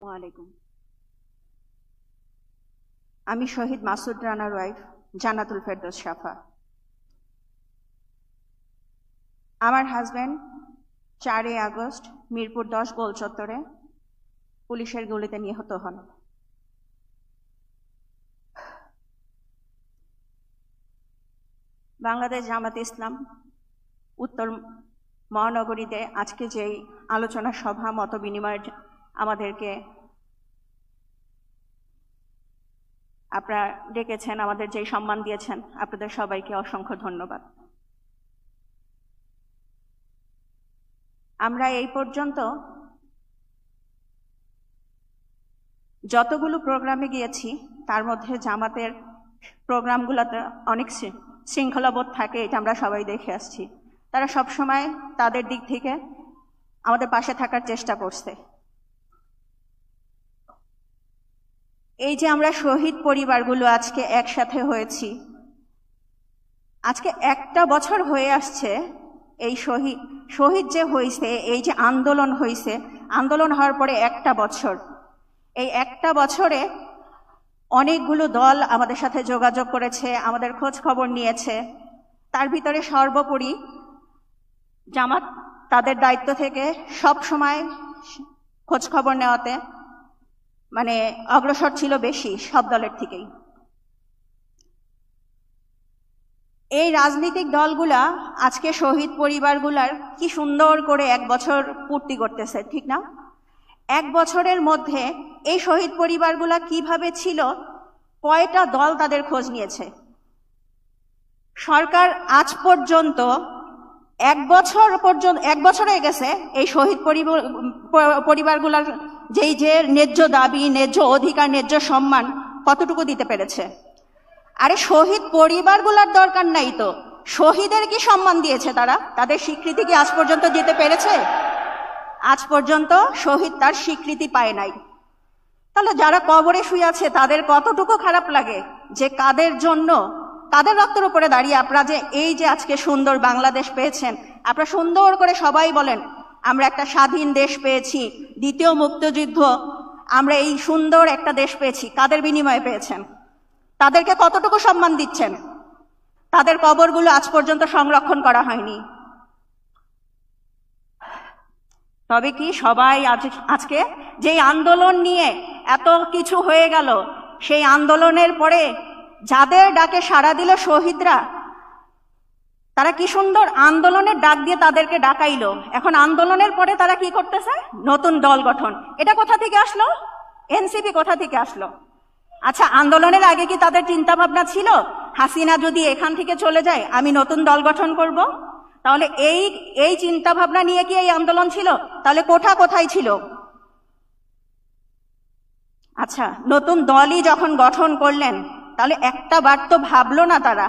আসসালামু আমি শহীদ মাসুদ রানার ওয়াইফ জান্নাতুল ফেরদৌস শাফা। আমার হাজবেন্ড 4 আগস্ট মিরপুর 10 গোল চত্বরে পুলিশের গুলিতে নিহত হন। বাংলাদেশ জামাতে ইসলাম উত্তর মহানগরীতে আজকে যেই আলোচনা সভা মত বিনিময় আমাদেরকে আপনারা ডেকেছেন, আমাদের যেই সম্মান দিয়েছেন, আপনাদের সবাইকে অসংখ্য ধন্যবাদ। আমরা এই পর্যন্ত যতগুলো প্রোগ্রামে গিয়েছি তার মধ্যে জামাতের প্রোগ্রামগুলোতে অনেক শৃঙ্খলাবোধ থাকে, এটা আমরা সবাই দেখে আসছি। তারা সবসময় তাদের দিক থেকে আমাদের পাশে থাকার চেষ্টা করছে। এই যে আমরা শহীদ পরিবারগুলো আজকে একসাথে হয়েছি, আজকে 1টা বছর হয়ে আসছে এই শহীদ যে হয়েছে, এই যে আন্দোলন হয়েছে, আন্দোলন হওয়ার পরে 1টা বছর, এই 1টা বছরে অনেকগুলো দল আমাদের সাথে যোগাযোগ করেছে, আমাদের খোঁজ খবর নিয়েছে। তার ভিতরে সর্বোপরি জামাত তাদের দায়িত্ব থেকে সব সময় খোঁজ খবর নেওয়াতে মানে অগ্রসর ছিল বেশি সব দলের থেকেই। এই রাজনৈতিক দলগুলা আজকে শহীদ পরিবারগুলার কি সুন্দর করে 1 বছর পূর্তি করতেছে, ঠিক না? 1 বছরের মধ্যে এই শহীদ পরিবারগুলা কিভাবে ছিল, কয়টা দল তাদের খোঁজ নিয়েছে। সরকার আজ পর্যন্ত 1 বছর হয়ে গেছে এই শহীদ পরিবারগুলার যেই যে ন্যায্য দাবি, ন্যায্য অধিকার, ন্যায্য সম্মান কতটুকু দিতে পেরেছে? আরে শহীদ পরিবারগুলার দরকার নাই তো, শহীদের কি সম্মান দিয়েছে তারা? তাদের স্বীকৃতি কি আজ পর্যন্ত দিতে পেরেছে? আজ পর্যন্ত শহীদ তার স্বীকৃতি পায় নাই। তাহলে যারা কবরে শুয়ে আছে তাদের কতটুকু খারাপ লাগে যে কাদের জন্য, কাদের রক্তের উপরে দাঁড়িয়ে আপনারা যে এই যে আজকে সুন্দর বাংলাদেশ পেয়েছেন, আপনারা সুন্দর করে সবাই বলেন আমরা একটা স্বাধীন দেশ পেয়েছি, দ্বিতীয় মুক্তিযুদ্ধ, আমরা এই সুন্দর একটা দেশ পেয়েছি। কাদের বিনিময়ে পেয়েছেন? তাদেরকে কতটুকু সম্মান দিচ্ছেন? তাদের কবরগুলো আজ পর্যন্ত সংরক্ষণ করা হয়নি। তবে কি সবাই আজকে যে আন্দোলন নিয়ে এত কিছু হয়ে গেল, সেই আন্দোলনের পরে যাদের ডাকে সাড়া দিল শহীদরা, তারা কি সুন্দর আন্দোলনের ডাক দিয়ে তাদেরকে ডাকাইলো। এখন আন্দোলনের পরে তারা কি করতেছে? নতুন দল গঠন। এটা কোথা থেকে আসলো? এনসিপি কোথা থেকে আসলো? আচ্ছা, আন্দোলনের আগে কি তাদের চিন্তা ভাবনা ছিল হাসিনা যদি এখান থেকে চলে যায় আমি নতুন দল গঠন করব? তাহলে এই চিন্তা ভাবনা নিয়ে কি এই আন্দোলন ছিল? তাহলে কোথায় ছিল? আচ্ছা, নতুন দলই যখন গঠন করলেন, তাহলে একটা বার তো ভাবলো না তারা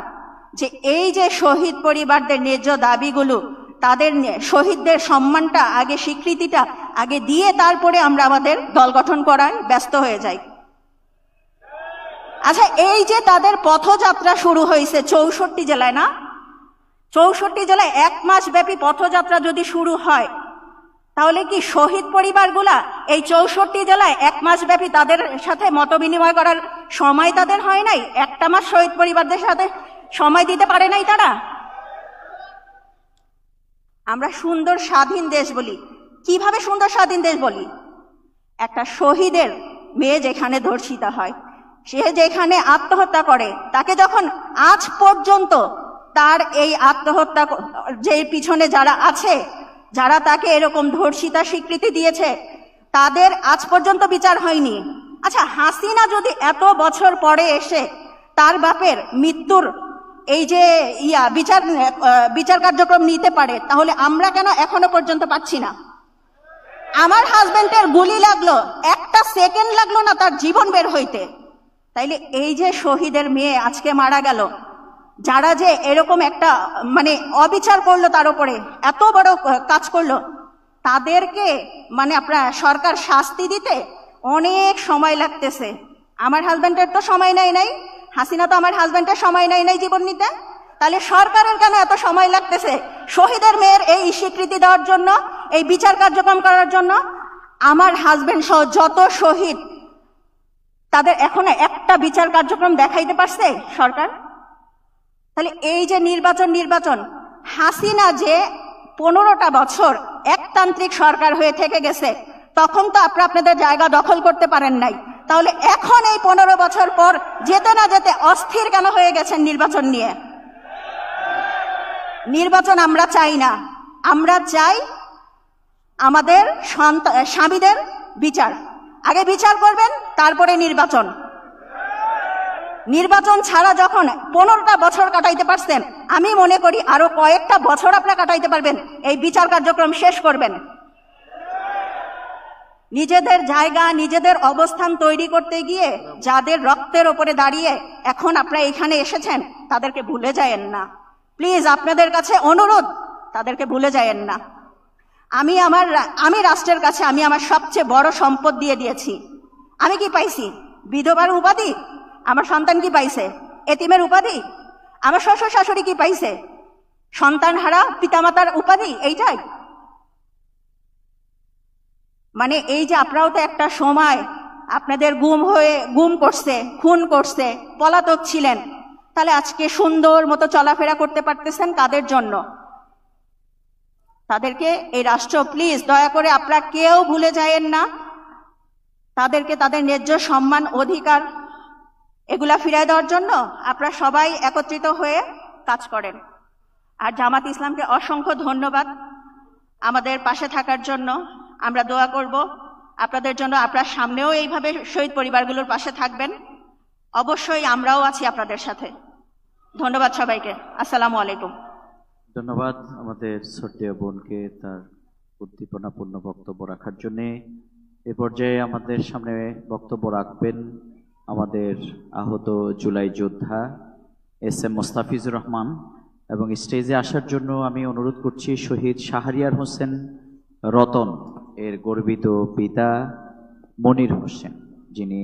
যে এই যে শহীদ পরিবারদের ন্যায্য দাবিগুলো, তাদের শহীদদের সম্মানটা আগে, স্বীকৃতিটা আগে দিয়ে তারপরে আমরা আমাদের দল গঠন করায় ব্যস্ত হয়ে যাই। আচ্ছা, এই যে তাদের পথযাত্রা শুরু হয়েছে 64 জেলায়, না 64 জেলায় 1 মাস ব্যাপী পথযাত্রা যদি শুরু হয়, তাহলে কি শহীদ পরিবারগুলা এই 64 জেলায় 1 মাস ব্যাপী তাদের সাথে মত বিনিময় করার সময় তাদের হয় নাই? 1টা মাস শহীদ পরিবারদের সাথে সময় দিতে পারে নাই তারা? আমরা সুন্দর স্বাধীন দেশ বলি। কিভাবে সুন্দর স্বাধীন দেশ বলি? একটা শহীদের মেয়ে যেখানে ধর্ষিতা হয়, সে যেখানে আত্মহত্যা করে, তাকে যখন আজ পর্যন্ত তার এই আত্মহত্যা যে পিছনে যারা আছে, যারা তাকে এরকম ধর্ষিতা স্বীকৃতি দিয়েছে, তাদের আজ পর্যন্ত বিচার হয়নি। আচ্ছা, হাসিনা যদি এত বছর পরে এসে তার বাপের মৃত্যুর এই যে বিচার কার্যক্রম নিতে পারে, তাহলে আমরা কেন এখনো পর্যন্ত পাচ্ছি না? আমার হাজবেন্ডের গুলি লাগলো, 1টা সেকেন্ড লাগলো না তার জীবন বের হইতে। তাইলে এই যে শহীদের মেয়ে আজকে মারা গেল, যারা যে এরকম একটা মানে অবিচার করলো, তার উপরে এত বড় কাজ করলো, তাদেরকে মানে আপনার সরকার শাস্তি দিতে অনেক সময় লাগতেছে। আমার হাজবেন্ডের তো সময় নাই, হাসিনা তো আমার হাজবেন্ডের সময় নাই জীবন নিতে। তাহলে সরকারের কেন এত সময় লাগতেছে শহীদের মেয়ের এই স্বীকৃতি দেওয়ার জন্য, এই বিচার কার্যক্রম করার জন্য? আমার হাজবেন্ড সহ যত শহীদ, তাদের এখনো একটা বিচার কার্যক্রম দেখাইতে পারছে সরকার? তাহলে এই যে নির্বাচন, হাসিনা যে 15টা বছর একতান্ত্রিক সরকার হয়ে থেকে গেছে, তখন তো আপনাদের জায়গা দখল করতে পারেন নাই। তাহলে এখন এই 15 বছর পর যেতে না যেতে অস্থির কেন হয়ে গেছেন নির্বাচন নিয়ে? নির্বাচন আমরা চাই না, আমরা চাই আমাদের স্বামীদের বিচার। আগে বিচার করবেন, তারপরে নির্বাচন। নির্বাচন ছাড়া যখন 15টা বছর কাটাইতে পারছেন, আমি মনে করি আরো কয়েকটা বছর আপনারা কাটাইতে পারবেন, এই বিচার কার্যক্রম শেষ করবেন। নিজেদের জায়গা, নিজেদের অবস্থান তৈরি করতে গিয়ে যাদের রক্তের ওপরে দাঁড়িয়ে এখন আপনারা এখানে এসেছেন, তাদেরকে ভুলে যায়েন না। প্লিজ, আপনাদের কাছে অনুরোধ, তাদেরকে ভুলে যায়েন না। আমি রাষ্ট্রের কাছে আমি আমার সবচেয়ে বড় সম্পদ দিয়ে দিয়েছি। আমি কি পাইছি? বিধবার উপাধি। আমার সন্তান কি পাইছে? এতিমের উপাধি। আমার শ্বশুর শাশুড়ি কি পাইছে? সন্তান হারা পিতামাতার উপাধি। এইটাই মানে এই যে আপনারাও তো একটা সময় আপনাদের গুম করছে, খুন করছে, পলাতক ছিলেন, তাহলে আজকে সুন্দর মতো চলাফেরা করতে পারতেছেন কাদের জন্য? তাদেরকে এই রাষ্ট্র, প্লিজ দয়া করে আপনারা কেউ ভুলে যায়েন না। তাদেরকে তাদের ন্যায্য সম্মান, অধিকার এগুলা ফিরায় দেওয়ার জন্য আপনারা সবাই একত্রিত হয়ে কাজ করেন। আর জামাত ইসলামকে অসংখ্য ধন্যবাদ আমাদের পাশে থাকার জন্য। আমরা দোয়া করব আপনাদের জন্য, আপনারা সামনেও এইভাবে শহীদ পরিবারগুলোর পাশে থাকবেন। অবশ্যই আমরাও আছি আপনাদের সাথে। ধন্যবাদ সবাইকে। আসসালামু আলাইকুম। ধন্যবাদ আমাদের শ্রদ্ধেয় বোনকে তার উদ্দীপনাপূর্ণ বক্তব্য রাখার জন্যে। এ পর্যায়ে আমাদের সামনে বক্তব্য রাখবেন আমাদের আহত জুলাই যোদ্ধা এস.এম. মোস্তাফিজুর রহমান, এবং স্টেজে আসার জন্য আমি অনুরোধ করছি শহীদ শাহরিয়ার হোসেন রতন এর গর্বিত পিতা মনির হোসেন, যিনি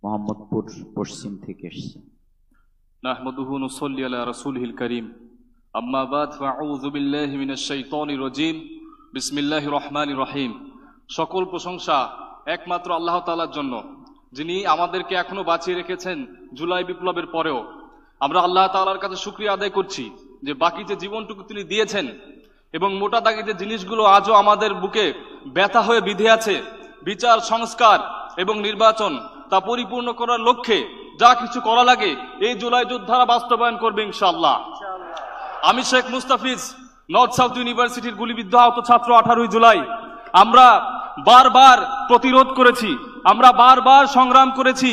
মোহাম্মদপুর পশ্চিম থেকে এসেছেন। নাহমাদুহু নুসাল্লি আলা রাসূলিহিল কারীম, আম্মা বাদ, ফাআউযু বিল্লাহি মিনাশ শাইতানির রাজীম, বিসমিল্লাহির রহমানির রহিম। সকল প্রশংসা একমাত্র আল্লাহ তাআলার জন্য, যিনি আমাদেরকে এখনো বাঁচিয়ে রেখেছেন জুলাই বিপ্লবের পরেও। আমরা আল্লাহ তাআলার কাছে শুকরিয়া আদায় করছি যে বাকি যে জীবনটুকু তিনি দিয়েছেন এবং মোটা দাগে যে জিনিসগুলো আজও আমাদের বুকে ব্যথা হয়ে বিধে আছে, বিচার, সংস্কার এবং নির্বাচন, তা পরিপূর্ণ করার লক্ষ্যে যা কিছু করা লাগে এই জুলাই যোদ্ধারা বাস্তবায়ন করবে ইনশাআল্লাহ। আমি শেখ মুস্তাফিজ, নর্থ সাউথ ইউনিভার্সিটির গুলিবিদ্ধ আহত ছাত্র। 18 জুলাই আমরা বারবার প্রতিরোধ করেছি, আমরা বারবার সংগ্রাম করেছি।